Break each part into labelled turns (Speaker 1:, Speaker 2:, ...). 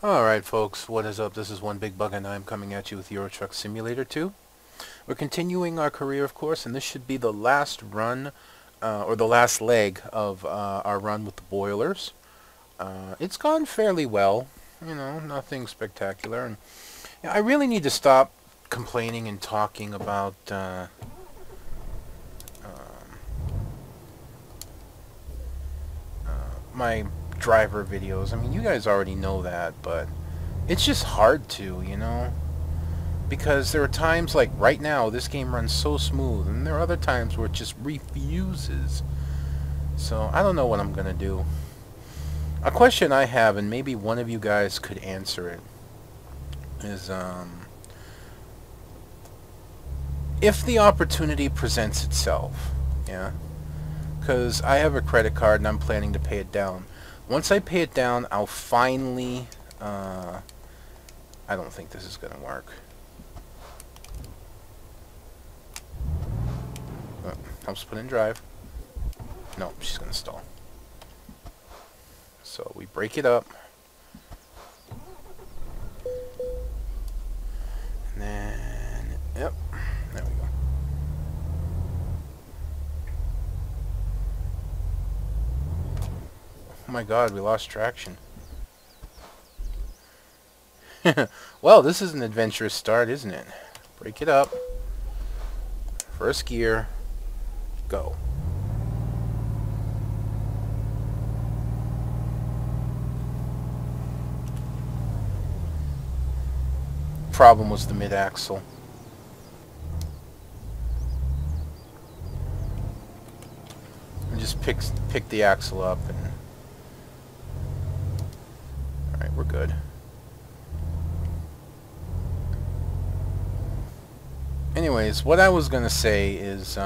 Speaker 1: Alright folks, what is up? This is One Big Bug and I'm coming at you with Euro Truck Simulator 2. We're continuing our career, of course, and this should be the last run, or the last leg of our run with the boilers. It's gone fairly well, you know, nothing spectacular. And I really need to stop complaining and talking about my driver videos. I mean, you guys already know that, but it's just hard to, you know, because there are times like right now this game runs so smooth, and there are other times where it just refuses. So I don't know what I'm gonna do. A question I have, and maybe one of you guys could answer it, is if the opportunity presents itself, yeah, because I have a credit card and I'm planning to pay it down. Once I pay it down, I'll finally, I don't think this is going to work. Helps put in drive. No, she's going to stall. So we break it up. And then, yep, there we go. Oh my god, we lost traction. Well, this is an adventurous start, isn't it? Break it up. First gear. Go. Problem was the mid-axle. And just pick the axle up and... Alright, we're good. Anyways, what I was gonna say is,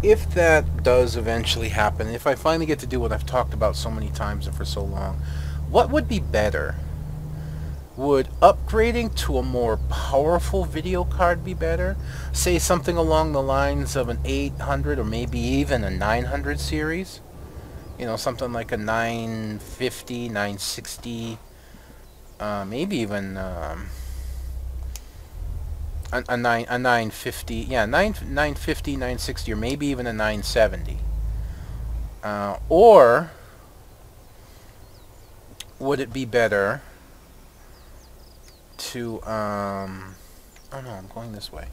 Speaker 1: if that does eventually happen, if I finally get to do what I've talked about so many times and for so long, what would be better? Would upgrading to a more powerful video card be better? Say something along the lines of an 800 or maybe even a 900 series? You know, something like a 950, 960... maybe even a 950, yeah, 950, 960, or maybe even a 970. Or would it be better to oh no, I'm going this way,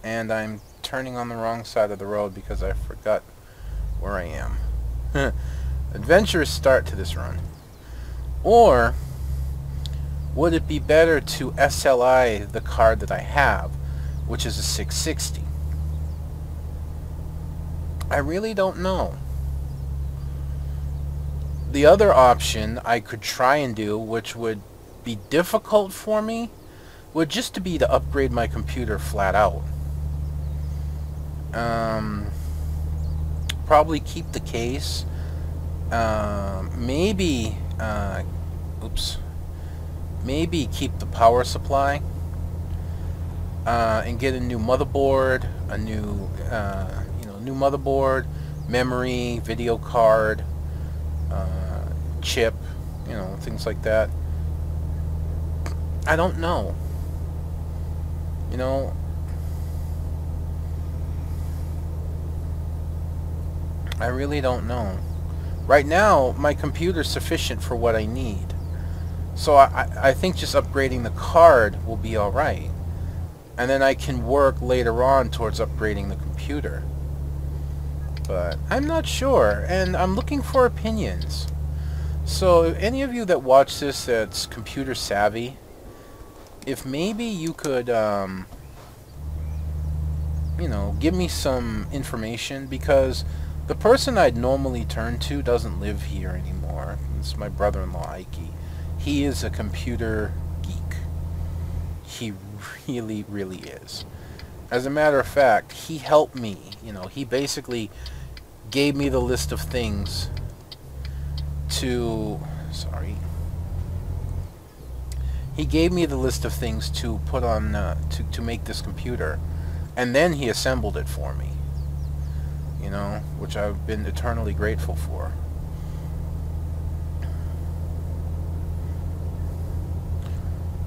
Speaker 1: and I'm turning on the wrong side of the road because I forgot where I am. Adventurous start to this run. Or would it be better to SLI the card that I have, which is a 660? I really don't know. The other option I could try and do, which would be difficult for me, would just to be to upgrade my computer flat out. Probably keep the case. Maybe maybe keep the power supply and get a new motherboard, a new new motherboard, memory, video card, chip, you know, things like that. I don't know. You know, I really don't know. Right now, my computer's sufficient for what I need. So I think just upgrading the card will be alright. And then I can work later on towards upgrading the computer. But I'm not sure, and I'm looking for opinions. So if any of you that watch this that's computer savvy, if maybe you could, you know, give me some information, because the person I'd normally turn to doesn't live here anymore. It's my brother-in-law, Ike. He is a computer geek. He really, really is. As a matter of fact, he helped me. You know, he basically gave me the list of things to... Sorry. He gave me the list of things to put on, to make this computer. And then he assembled it for me. You you know, which I've been eternally grateful for.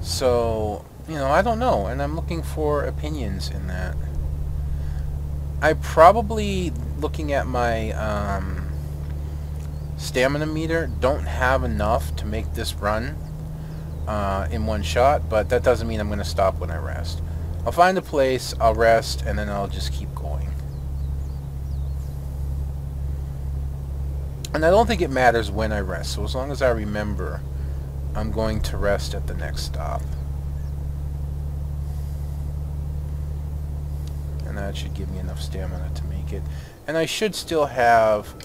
Speaker 1: So, you know, I don't know, and I'm looking for opinions in that. I probably, looking at my stamina meter, don't have enough to make this run in one shot, but that doesn't mean I'm going to stop when I rest. I'll find a place, I'll rest, and then I'll just keep going. And I don't think it matters when I rest, so as long as I remember, I'm going to rest at the next stop. And that should give me enough stamina to make it. And I should still have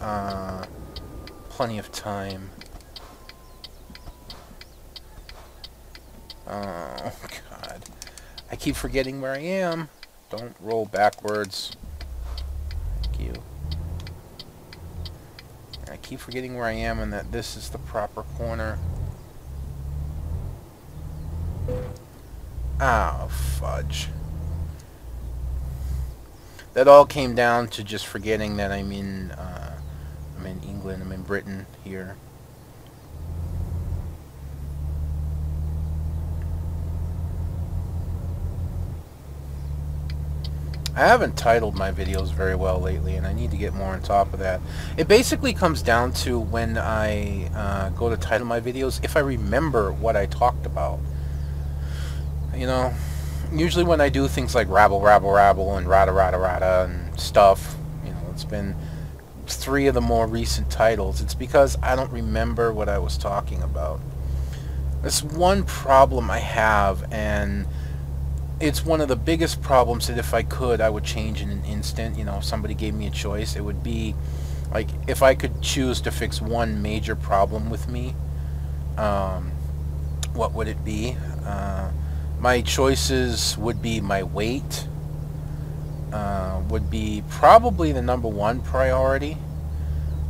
Speaker 1: plenty of time. Oh, God. I keep forgetting where I am. Don't roll backwards. Thank you. I keep forgetting where I am and that this is the proper corner. Oh, fudge. That all came down to just forgetting that I'm in England, I'm in Britain here. I haven't titled my videos very well lately, and I need to get more on top of that. It basically comes down to when I go to title my videos, if I remember what I talked about. You know, usually when I do things like rabble, rabble, rabble, and rada, rada, rada, and stuff, you know, it's been 3 of the more recent titles. It's because I don't remember what I was talking about. That's one problem I have, and it's one of the biggest problems that if I could, I would change in an instant. You know, if somebody gave me a choice, it would be, like, if I could choose to fix one major problem with me, what would it be? My choices would be my weight, would be probably the #1 priority,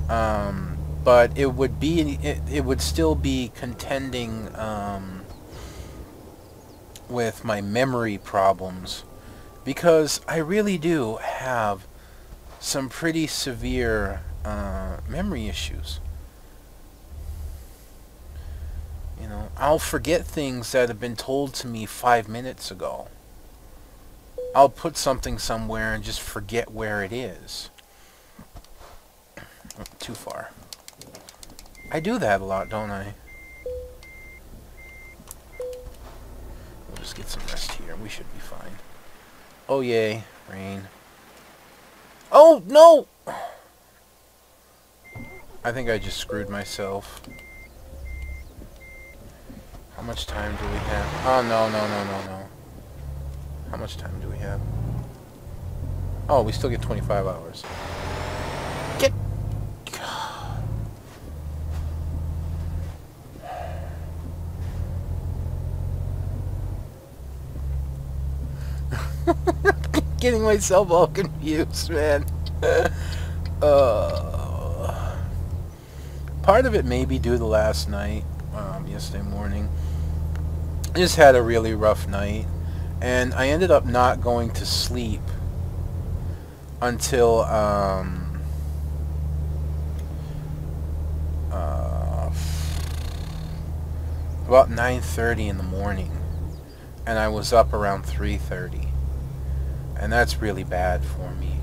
Speaker 1: but it would be, it would still be contending with my memory problems, because I really do have some pretty severe memory issues. You know, I'll forget things that have been told to me 5 minutes ago. I'll put something somewhere and just forget where it is. Oh, too far. I do that a lot, don't I? We'll just get some rest here. We should be fine. Oh, yay. Rain. Oh, no! I think I just screwed myself. How much time do we have? Oh, no, no, no, no, no. How much time do we have? Oh, we still get 25 hours. Get... Getting myself all confused, man. Part of it may be due to last night, yesterday morning. I just had a really rough night, and I ended up not going to sleep until about 9:30 in the morning, and I was up around 3:30, and that's really bad for me.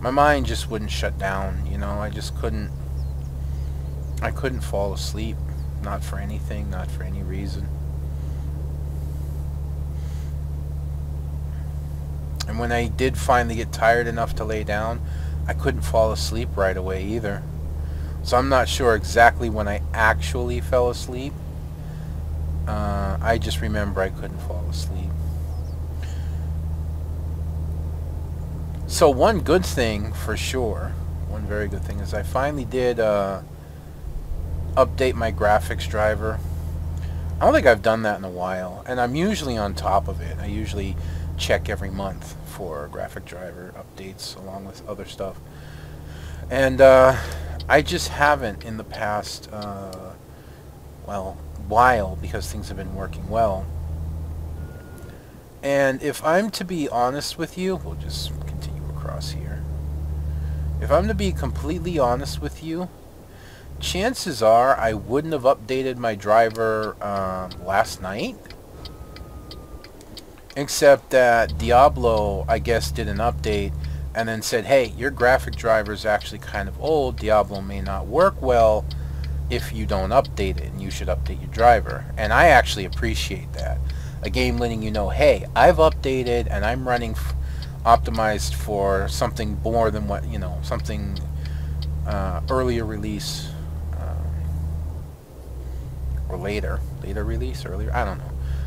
Speaker 1: My mind just wouldn't shut down, you know. I just couldn't. I couldn't fall asleep, not for anything, not for any reason. And when I did finally get tired enough to lay down, I couldn't fall asleep right away either. So I'm not sure exactly when I actually fell asleep. I just remember I couldn't fall asleep. So one good thing for sure, one very good thing, is I finally did update my graphics driver. I don't think I've done that in a while, and I'm usually on top of it. I usually check every month for graphic driver updates along with other stuff, and I just haven't in the past while, because things have been working well. And if I'm to be honest with you, we'll just continue across here. If I'm to be completely honest with you, chances are I wouldn't have updated my driver last night. Except that Diablo, I guess, did an update and then said, hey, your graphic driver is actually kind of old. Diablo may not work well if you don't update it, and you should update your driver. And I actually appreciate that. A game letting you know, hey, I've updated and I'm running optimized for something more than what, something earlier release or later release, earlier, I don't know.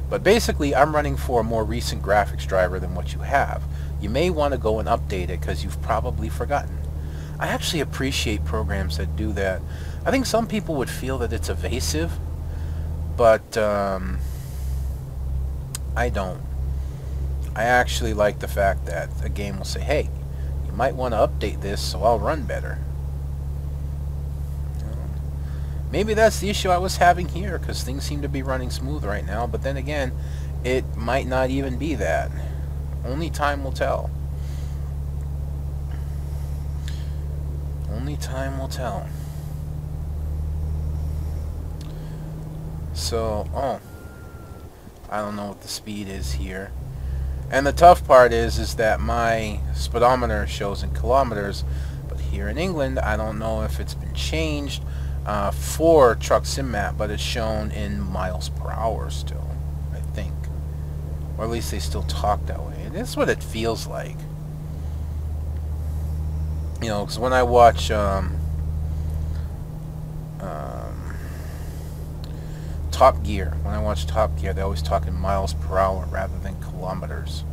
Speaker 1: But basically, I'm running for a more recent graphics driver than what you have. You may want to go and update it because you've probably forgotten. I actually appreciate programs that do that. I think some people would feel that it's evasive, but I don't. I actually like the fact that a game will say, hey, you might want to update this so I'll run better. Maybe that's the issue I was having here, because things seem to be running smooth right now, but then again, it might not even be that. Only time will tell. Only time will tell. So, I don't know what the speed is here. And the tough part is that my speedometer shows in kilometers, but here in England, I don't know if it's been changed for Truck Sim Map, but it's shown in miles per hour still, I think. Or at least they still talk that way. And that's what it feels like. You know, because when I watch Top Gear, they always talk in miles per hour rather than kilometers.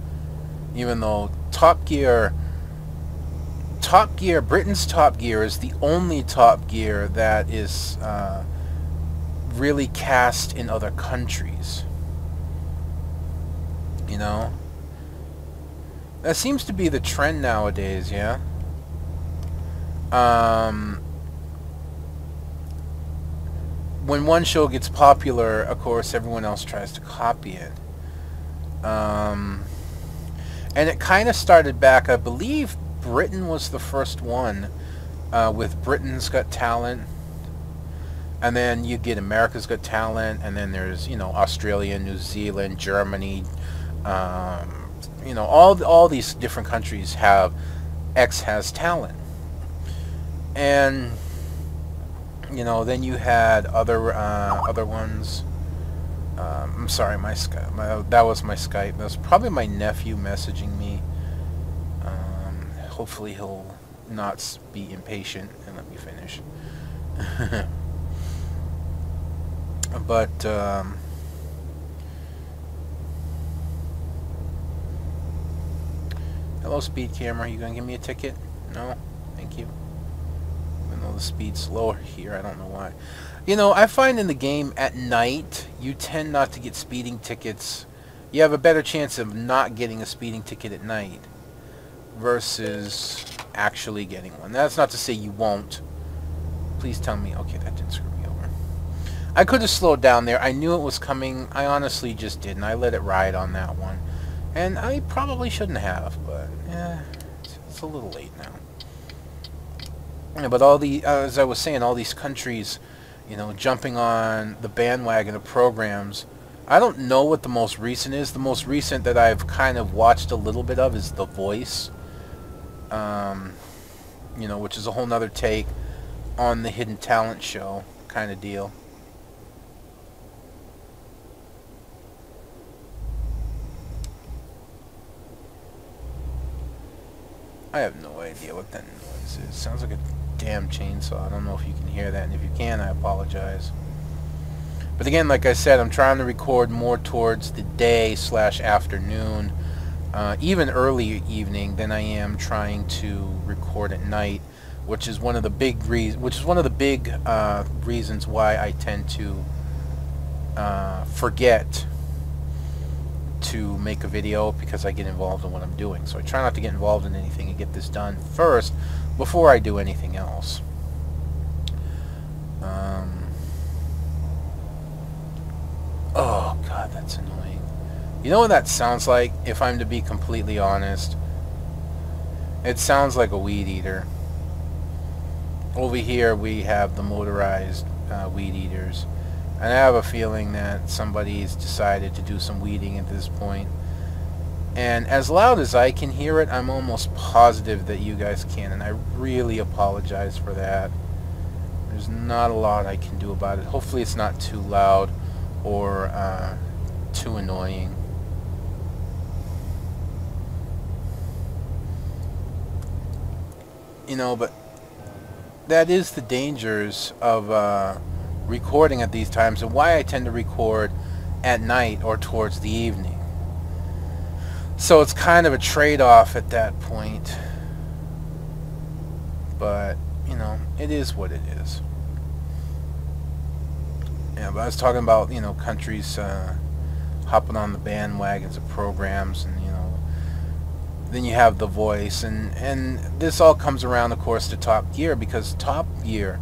Speaker 1: Even though Top Gear, Britain's Top Gear is the only Top Gear that is really cast in other countries. You know? That seems to be the trend nowadays, yeah? When one show gets popular, of course, everyone else tries to copy it. And it kind of started back, I believe Britain was the first one with Britain's Got Talent. And then you get America's Got Talent, and then there's, you know, Australia, New Zealand, Germany, you know, all these different countries have X has talent. And you know, then you had other ones. I'm sorry, my Skype. That was my Skype. That was probably my nephew messaging me. Hopefully he'll not be impatient and let me finish. But hello, speed camera. You gonna give me a ticket? No, thank you. Even though the speed's slower here, I don't know why. You know, I find in the game at night, you tend not to get speeding tickets. You have a better chance of not getting a speeding ticket at night versus actually getting one. That's not to say you won't. Please tell me. Okay, that didn't screw me over. I could have slowed down there. I knew it was coming. I honestly just didn't. I let it ride on that one. And I probably shouldn't have, but yeah, it's a little late now. Yeah, but all the, as I was saying, all these countries, you know, jumping on the bandwagon of programs. I don't know what the most recent is. The most recent that I've kind of watched a little bit of is The Voice. You know, which is a whole nother take on the hidden talent show kind of deal. I have no idea what that noise is. Sounds like a damn chainsaw. I don't know if you can hear that, and if you can, I apologize. But again, like I said, I'm trying to record more towards the day/afternoon, even early evening, than I am trying to record at night, which is one of the big reasons why I tend to forget to make a video, because I get involved in what I'm doing. So I try not to get involved in anything and get this done first before I do anything else. Oh god, that's annoying. You know what that sounds like, if I'm to be completely honest? It sounds like a weed eater. over here we have the motorized weed eaters. And I have a feeling that somebody's decided to do some weeding at this point. And as loud as I can hear it, I'm almost positive that you guys can, and I really apologize for that. There's not a lot I can do about it. Hopefully it's not too loud or too annoying. You know, but that is the dangers of recording at these times, and why I tend to record at night or towards the evening. So it's kind of a trade-off at that point. But, you know, it is what it is. Yeah, but I was talking about, you know, countries hopping on the bandwagons of programs, and, you know, then you have The Voice, and this all comes around, of course, to Top Gear, because Top Gear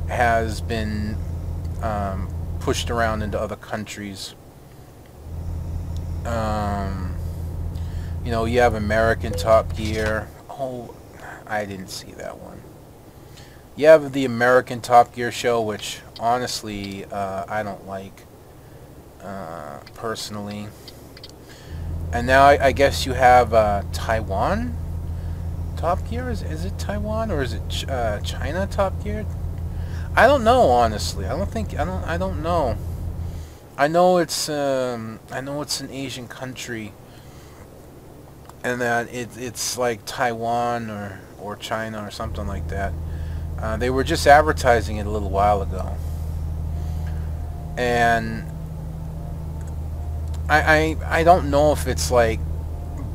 Speaker 1: has been pushed around into other countries. You know, you have American Top Gear. Oh, I didn't see that one. You have the American Top Gear show, which honestly I don't like personally. And now I guess you have Taiwan Top Gear. Is it Taiwan, or is it China Top Gear? I don't know, honestly. I don't know. I know it's an Asian country, and that it's like Taiwan or China or something like that. They were just advertising it a little while ago, and I don't know if it's like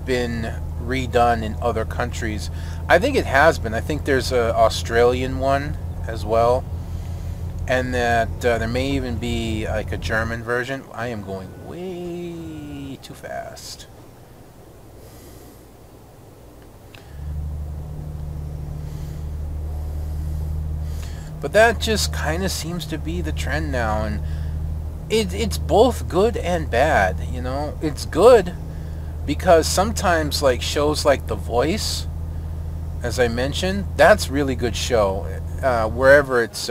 Speaker 1: been redone in other countries. I think it has been. I think there's a Australian one as well, and that there may even be like a German version. I am going way too fast. But that just kind of seems to be the trend now, and it's both good and bad, you know. It's good because sometimes, like, shows like The Voice, as I mentioned, that's really good show. Wherever it's...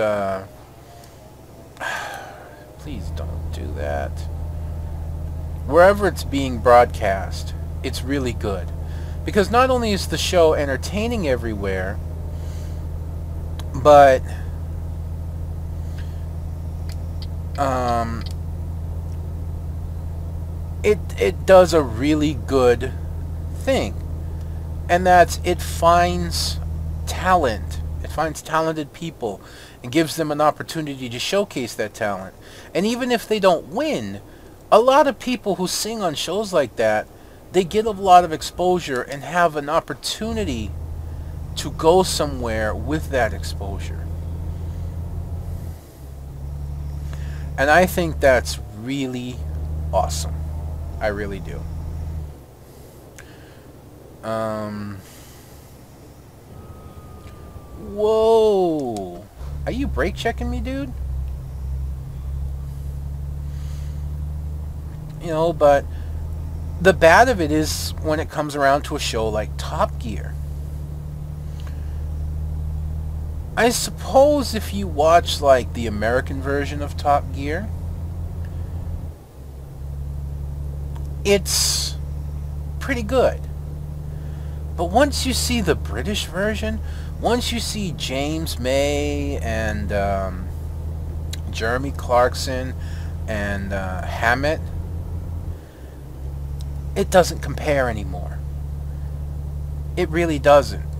Speaker 1: please don't do that. Wherever it's being broadcast, it's really good. Because not only is the show entertaining everywhere, but... it does a really good thing, and that's it finds talent. It finds talented people and gives them an opportunity to showcase that talent. And even if they don't win, a lot of people who sing on shows like that, they get a lot of exposure and have an opportunity to go somewhere with that exposure. And I think that's really awesome. I really do. Whoa! Are you brake checking me, dude? You know, but the bad of it is when it comes around to a show like Top Gear. I suppose if you watch like the American version of Top Gear, it's pretty good. But once you see the British version, once you see James May and Jeremy Clarkson and Hammett, it doesn't compare anymore. It really doesn't.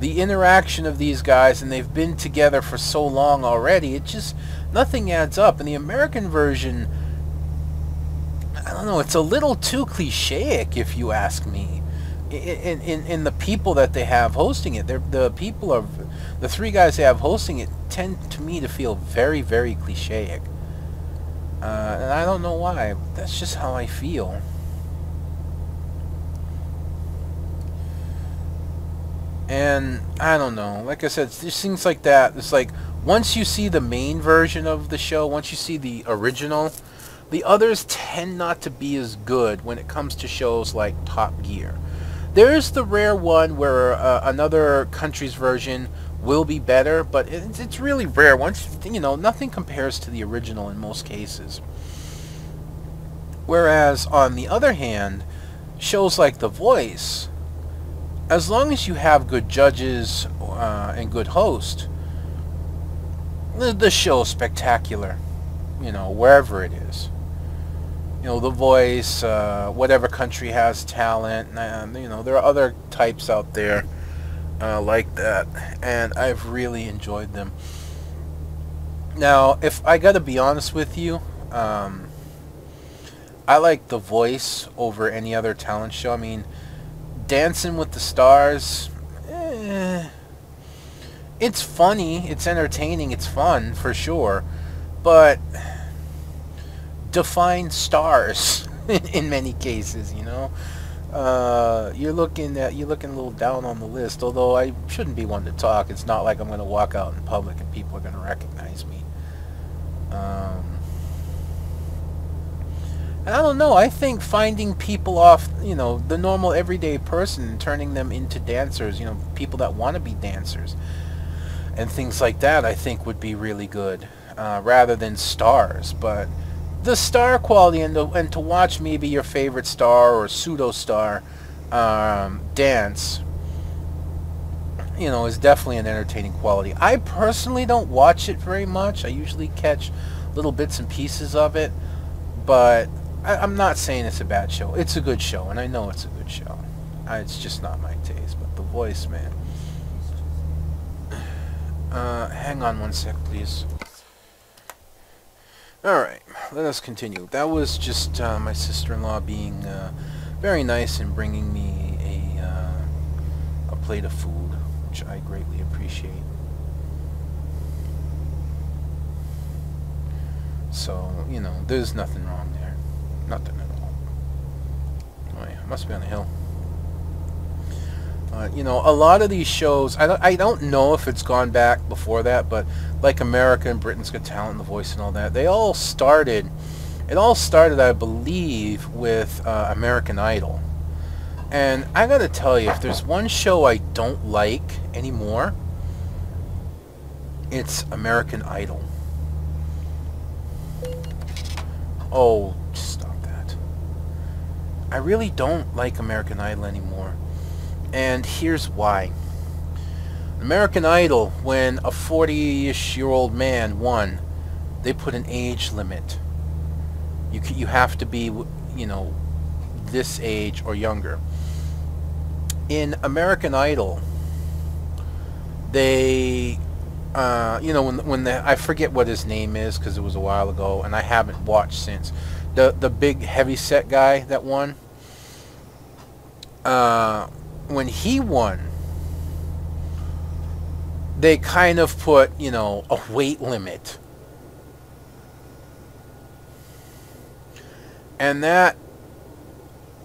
Speaker 1: The interaction of these guys, and they've been together for so long already, it just, nothing adds up. And the American version, I don't know, it's a little too clichéic, if you ask me. In the people that they have hosting it, the three guys they have hosting it tend to me to feel very, very clichéic. And I don't know why. That's just how I feel. And I don't know, like I said, just things like that. It's like once you see the main version of the show, once you see the original, the others tend not to be as good when it comes to shows like Top Gear. There is the rare one where another country's version will be better, but it's really rare. Once you know, nothing compares to the original in most cases. Whereas on the other hand, shows like The Voice, as long as you have good judges and good host, the show's spectacular. You know, wherever it is. You know, The Voice, whatever country has talent, and you know, there are other types out there like that, and I've really enjoyed them. Now, if I gotta be honest with you, I like The Voice over any other talent show. I mean, Dancing with the Stars, it's funny, it's entertaining, it's fun for sure, but define stars in many cases, you know. You're looking a little down on the list, although I shouldn't be one to talk. It's not like I'm going to walk out in public and people are going to recognize me. And I don't know, I think finding people off, you know, the normal everyday person and turning them into dancers, you know, people that want to be dancers and things like that, I think would be really good, rather than stars. But the star quality and to watch maybe your favorite star or pseudo-star dance, you know, is definitely an entertaining quality. I personally don't watch it very much. I usually catch little bits and pieces of it, but I'm not saying it's a bad show. It's a good show, and I know it's a good show. It's just not my taste. But The Voice, man. Hang on one sec, please. Alright, let us continue. That was just my sister-in-law being very nice and bringing me a plate of food, which I greatly appreciate. So, you know, there's nothing wrong there. Nothing at all. Oh yeah, must be on the hill. You know, a lot of these shows, I don't know if it's gone back before that, but like America and Britain's Got Talent, The Voice and all that, it all started, I believe, with American Idol. And I gotta tell you, if there's one show I don't like anymore, it's American Idol. Oh, just stop that. I really don't like American Idol anymore. And here's why. American Idol, when a 40-ish-year-old man won, they put an age limit. You have to be, you know, this age or younger. In American Idol, they, you know, when I forget what his name is because it was a while ago, and I haven't watched since. The big heavy-set guy that won. When he won, they kind of put, you know, a weight limit. And that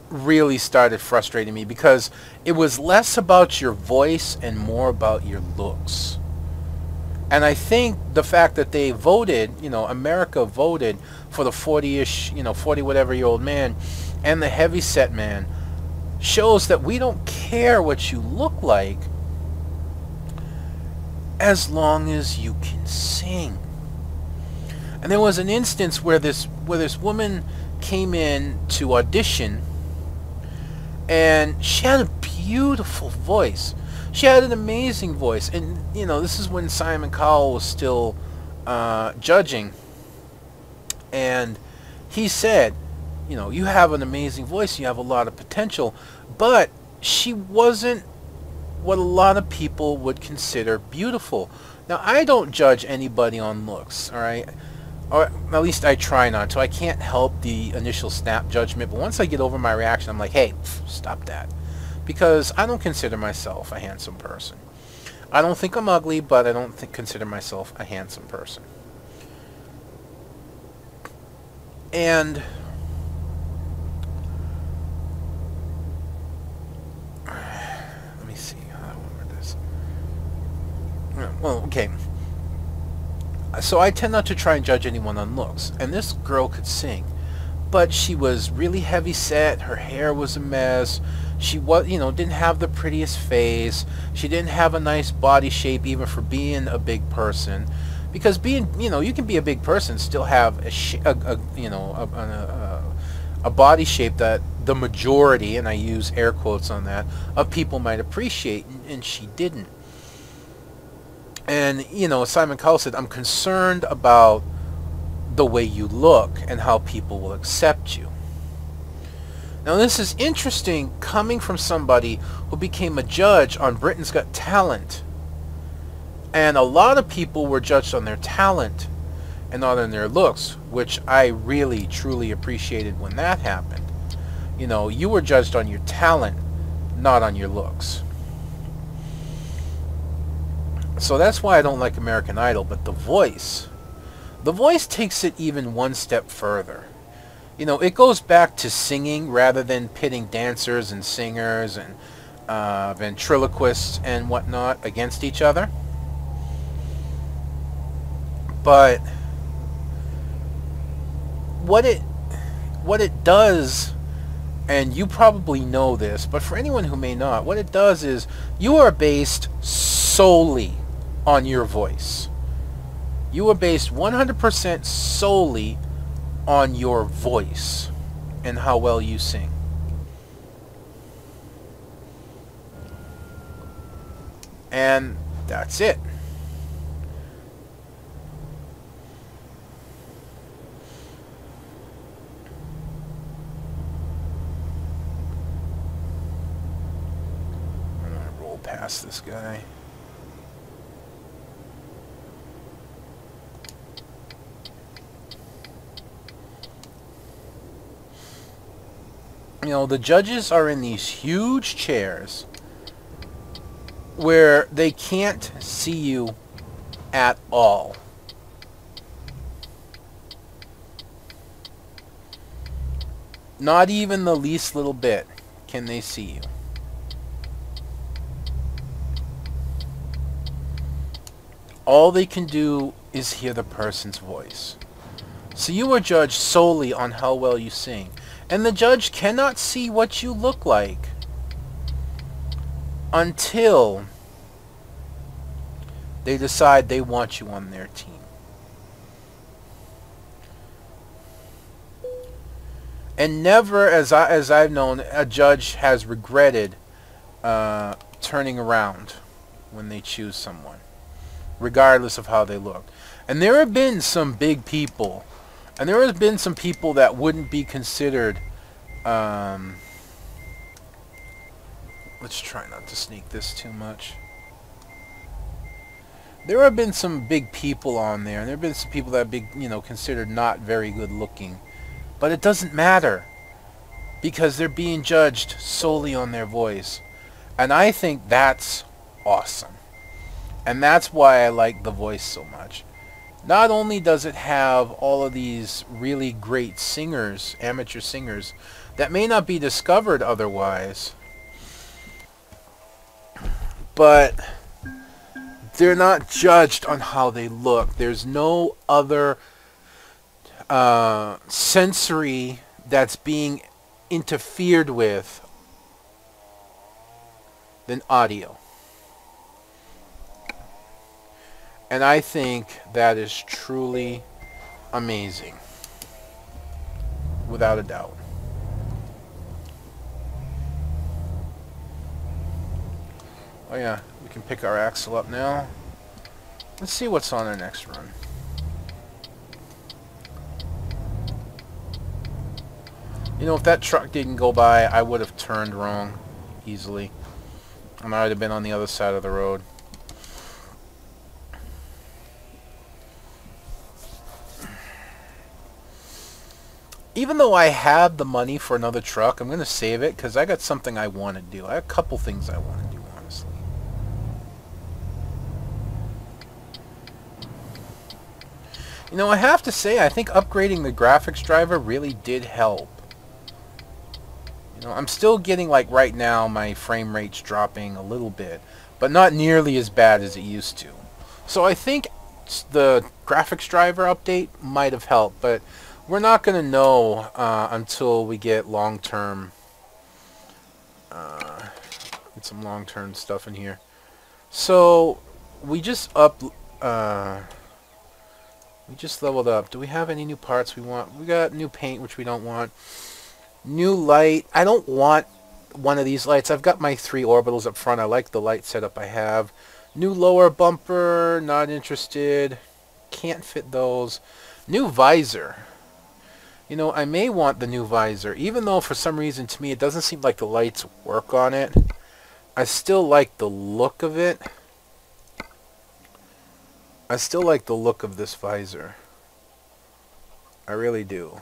Speaker 1: really started frustrating me because it was less about your voice and more about your looks. And I think the fact that they voted, you know, America voted for the 40-ish, you know, 40-whatever-year-old man and the heavy-set man shows that we don't care what you look like as long as you can sing. And there was an instance where this woman came in to audition, and she had a beautiful voice. She had an amazing voice, and you know, this is when Simon Cowell was still judging, and he said, you know, you have an amazing voice, you have a lot of potential, but she wasn't what a lot of people would consider beautiful. Now, I don't judge anybody on looks, alright? Or at least I try not to. I can't help the initial snap judgment, but once I get over my reaction, I'm like, hey, stop that. Because I don't consider myself a handsome person. I don't think I'm ugly, but I don't consider myself a handsome person. And let me see how I remember this. Well, okay. So I tend not to try and judge anyone on looks. And this girl could sing. But she was really heavy set. Her hair was a mess. She was, didn't have the prettiest face. She didn't have a nice body shape even for being a big person. Because being, you can be a big person and still have a body shape that the majority, and I use air quotes on that, of people might appreciate, and she didn't. And, Simon Cowell said, I'm concerned about the way you look and how people will accept you. Now this is interesting coming from somebody who became a judge on Britain's Got Talent. And a lot of people were judged on their talent and not on their looks, which I really, truly appreciated when that happened. You were judged on your talent, not on your looks. So that's why I don't like American Idol, but The Voice takes it even one step further. It goes back to singing rather than pitting dancers and singers and ventriloquists and whatnot against each other. But what it does, and you probably know this, but for anyone who may not, what it does is you are based solely on your voice. You are based 100% solely on your voice and how well you sing. And that's it. I'm gonna roll past this guy. The judges are in these huge chairs where they can't see you at all. Not even the least little bit can they see you. All they can do is hear the person's voice. So you are judged solely on how well you sing. And the judge cannot see what you look like until they decide they want you on their team. And never, as I've known, a judge has regretted turning around when they choose someone, regardless of how they look. And there have been some big people. And there has been some people that wouldn't be considered, let's try not to sneak this too much. There have been some big people on there, and there have been some people that have been, considered not very good looking. But it doesn't matter, because they're being judged solely on their voice. And I think that's awesome. And that's why I like The Voice so much. Not only does it have all of these really great singers, amateur singers, that may not be discovered otherwise, but they're not judged on how they look. There's no other sensory that's being interfered with than audio. And I think that is truly amazing, without a doubt. Oh yeah, we can pick our axle up now. Let's see what's on our next run. If that truck didn't go by, I would have turned wrong easily. And I would have been on the other side of the road. Even though I have the money for another truck, I'm going to save it because I got something I want to do. I have a couple things I want to do, honestly. I have to say, I think upgrading the graphics driver really did help. I'm still getting, like right now, my frame rate's dropping a little bit, but not nearly as bad as it used to. So I think the graphics driver update might have helped, but we're not going to know until we get long-term Get some long-term stuff in here. So we just we just leveled up. Do we have any new parts we want? We got new paint, which we don't want. New light. I don't want one of these lights. I've got my 3 orbitals up front. I like the light setup I have. New lower bumper. Not interested. Can't fit those. New visor. You know, I may want the new visor, even though for some reason to me it doesn't seem like the lights work on it. I still like the look of it. I still like the look of this visor. I really do.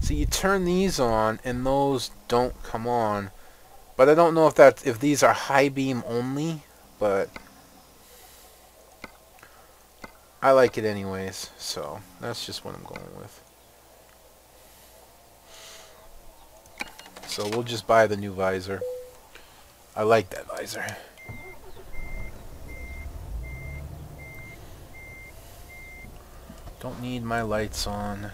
Speaker 1: See, you turn these on and those don't come on. But I don't know if these are high beam only, but I like it anyways, so that's just what I'm going with. So we'll just buy the new visor. I like that visor. Don't need my lights on.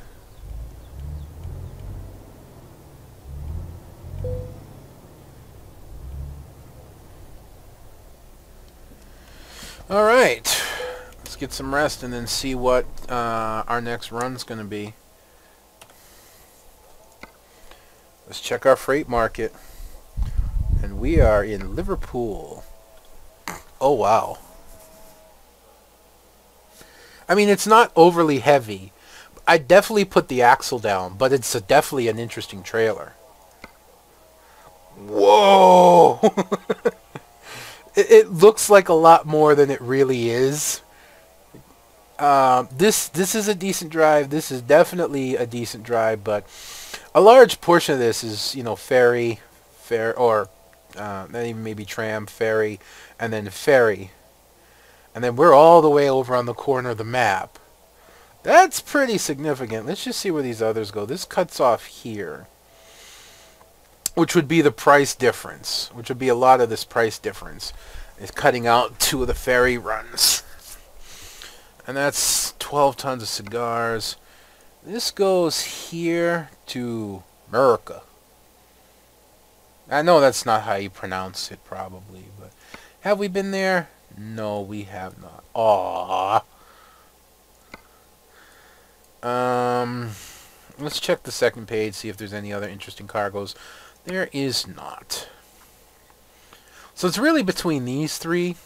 Speaker 1: Alright. Let's get some rest and then see what our next run's going to be. Let's check our freight market. And we are in Liverpool. Oh, wow. I mean, it's not overly heavy. I definitely put the axle down, but it's definitely an interesting trailer. Whoa! It looks like a lot more than it really is. This is a decent drive. This is definitely a decent drive, but a large portion of this is, you know, or even maybe tram, ferry, and then ferry. And then we're all the way over on the corner of the map. That's pretty significant. Let's just see where these others go. This cuts off here, which would be the price difference, which would be a lot of this price difference. Is cutting out 2 of the ferry runs. And that's 12 tons of cigars. This goes here to America. I know that's not how you pronounce it, probably, but have we been there? No, we have not. Aww. Let's check the second page, see if there's any other interesting cargoes. There is not. So it's really between these 3.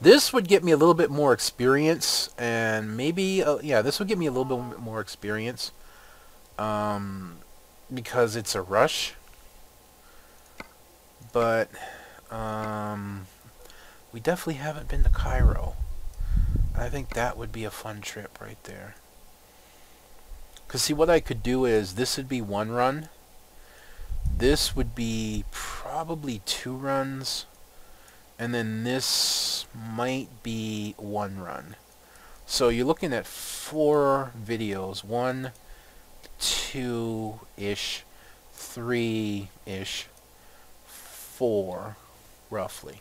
Speaker 1: This would get me a little bit more experience, and maybe, yeah, this would give me a little bit more experience, because it's a rush. But, we definitely haven't been to Cairo. I think that would be a fun trip right there. Because, see, what I could do is, this would be 1 run. This would be probably 2 runs. And then this might be 1 run. So you're looking at 4 videos. 1, 2-ish, 3-ish, 4, roughly.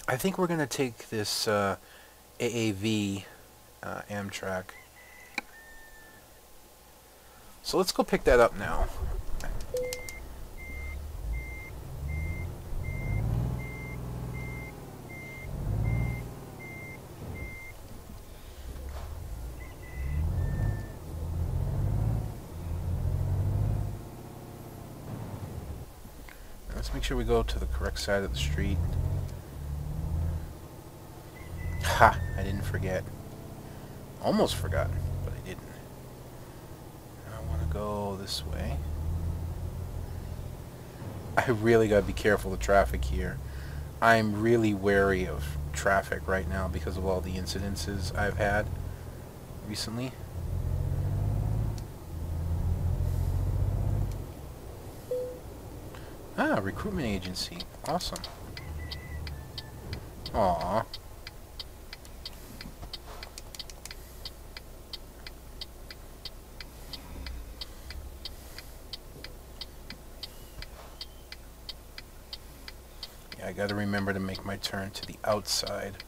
Speaker 1: I think we're going to take this AAV Amtrak. So let's go pick that up now. Let's make sure we go to the correct side of the street. Ha! I didn't forget. Almost forgot, but I didn't. I want to go this way. I really got to be careful of traffic here. I'm really wary of traffic right now because of all the incidences I've had recently. Ah, recruitment agency. Awesome. Aww. Yeah, I gotta remember to make my turn to the outside.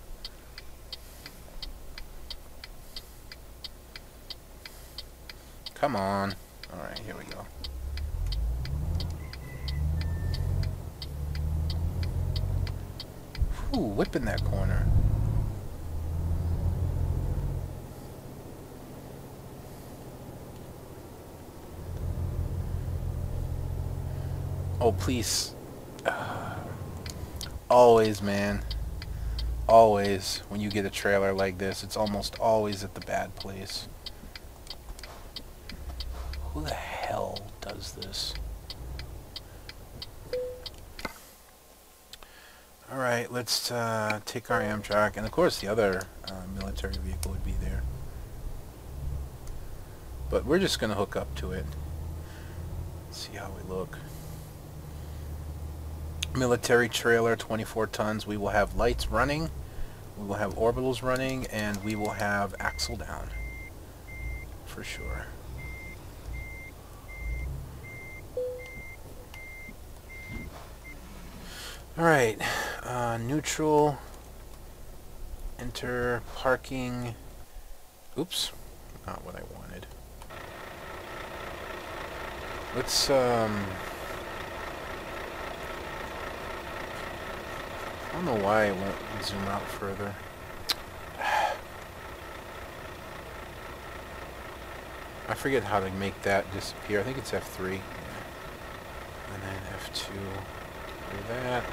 Speaker 1: Come on. Alright, here we go. Ooh, whipping that corner. Oh, please. Always, man. Always, when you get a trailer like this, it's almost always at the bad place. Who the hell does this? Alright, let's take our Amtrak, and of course the other military vehicle would be there. But we're just going to hook up to it. See how we look. Military trailer, 24 tons. We will have lights running, we will have orbitals running, and we will have axle down. For sure. Alright, neutral, enter parking. Oops, not what I wanted. Let's, I don't know why it won't zoom out further. I forget how to make that disappear. I think it's F3. Yeah. And then F2. Do that.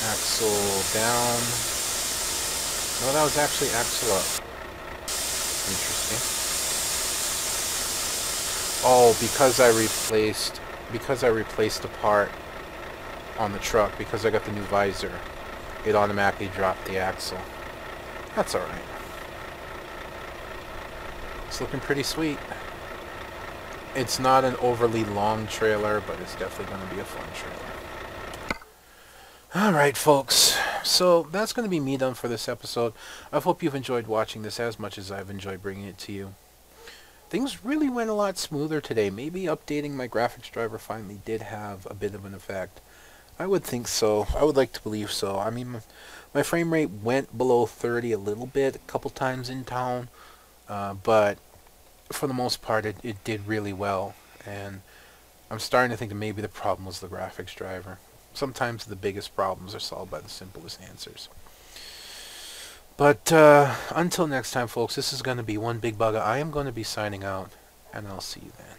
Speaker 1: Axle down. No, that was actually axle up. Interesting. Oh, because I replaced a part on the truck, because I got the new visor, it automatically dropped the axle. That's alright. It's looking pretty sweet. It's not an overly long trailer, but it's definitely going to be a fun trailer. Alright, folks. So that's going to be me done for this episode. I hope you've enjoyed watching this as much as I've enjoyed bringing it to you. Things really went a lot smoother today. Maybe updating my graphics driver finally did have a bit of an effect. I would think so. I would like to believe so. I mean, my frame rate went below 30 a little bit a couple times in town, but for the most part it did really well, and I'm starting to think that maybe the problem was the graphics driver. Sometimes the biggest problems are solved by the simplest answers. But until next time, folks, this is going to be One Big Bugger. I am going to be signing out, and I'll see you then.